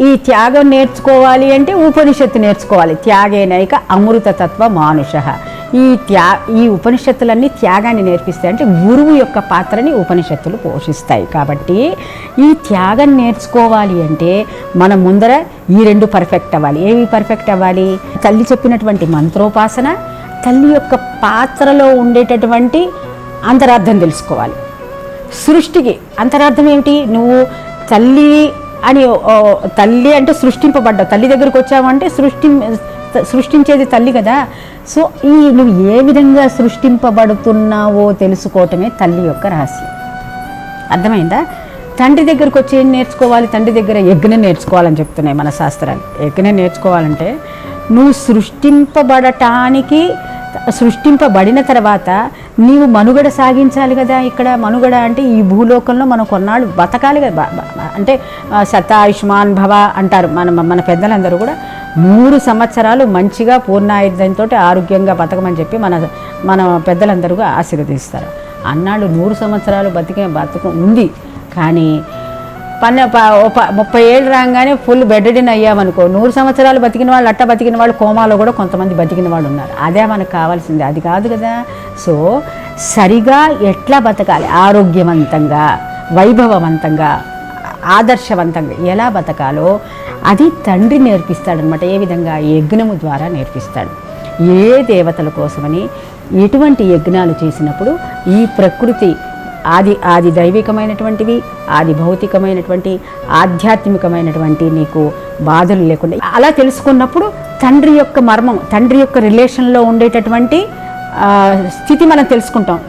ఈ త్యాగం నేర్చుకోవాలి అంటే ఉపనిషత్తు నేర్చుకోవాలి. త్యాగేనైక అమృతతత్వ మానుషః. ఈ ఉపనిషత్తులన్నీ త్యాగాన్ని నేర్పిస్తాయి. అంటే గురువు యొక్క పాత్రని ఉపనిషత్తులు పోషిస్తాయి. కాబట్టి ఈ త్యాగం నేర్చుకోవాలి అంటే మనం ముందర ఈ రెండు పర్ఫెక్ట్ అవ్వాలి. ఏవి పర్ఫెక్ట్ అవ్వాలి? తల్లి చెప్పినటువంటి మంత్రోపాసన, తల్లి యొక్క పాత్రలో ఉండేటటువంటి అంతరార్థం తెలుసుకోవాలి. సృష్టికి అంతరార్థం ఏమిటి? నువ్వు తల్లి అంటే సృష్టింపబడ్డావు. తల్లి దగ్గరకు వచ్చావంటే సృష్టించేది తల్లి కదా. సో నువ్వు ఏ విధంగా సృష్టింపబడుతున్నావో తెలుసుకోవటమే తల్లి యొక్క రహస్యం. అర్థమైందా? తండ్రి దగ్గరకు వచ్చి ఏం నేర్చుకోవాలి? తండ్రి దగ్గర యజ్ఞం నేర్చుకోవాలని చెప్తున్నాయి మన శాస్త్రాలు. యజ్ఞం నేర్చుకోవాలంటే నువ్వు సృష్టింపబడిన తర్వాత నీవు మనుగడ సాగించాలి కదా. ఇక్కడ మనుగడ అంటే ఈ భూలోకంలో మనం కొన్నాళ్ళు బతకాలి కదా. అంటే శతాయుష్మాన్ భవ అంటారు మన పెద్దలందరూ కూడా. 100 సంవత్సరాలు మంచిగా పూర్ణాయుర్దంతో ఆరోగ్యంగా బతకమని చెప్పి మన పెద్దలందరూ ఆశీర్వదిస్తారు. అన్నాళ్ళు 100 సంవత్సరాలు బతుకు ఉంది. కానీ 30 ఏళ్ళు రాగానే ఫుల్ బెడ్డెడిన్ అయ్యామనుకో, 100 సంవత్సరాలు బతికిన వాళ్ళు కోమాలో కూడా కొంతమంది బతికిన వాళ్ళు ఉన్నారు. అదే మనకు కావాల్సింది, అది కాదు కదా. సో సరిగా ఎట్లా బతకాలి, ఆరోగ్యవంతంగా, వైభవవంతంగా, ఆదర్శవంతంగా ఎలా బతకాలో అది తండ్రి నేర్పిస్తాడనమాట. ఏ విధంగా? యజ్ఞము ద్వారా నేర్పిస్తాడు. ఏ దేవతల కోసమని ఎటువంటి యజ్ఞాలు చేసినప్పుడు ఈ ప్రకృతి ఆది దైవికమైనటువంటివి, ఆది భౌతికమైనటువంటి, ఆధ్యాత్మికమైనటువంటి నీకు బాధలు లేకుండా అలా తెలుసుకున్నప్పుడు తండ్రి యొక్క మర్మం, తండ్రి యొక్క రిలేషన్లో ఉండేటటువంటి స్థితి మనం తెలుసుకుంటాం.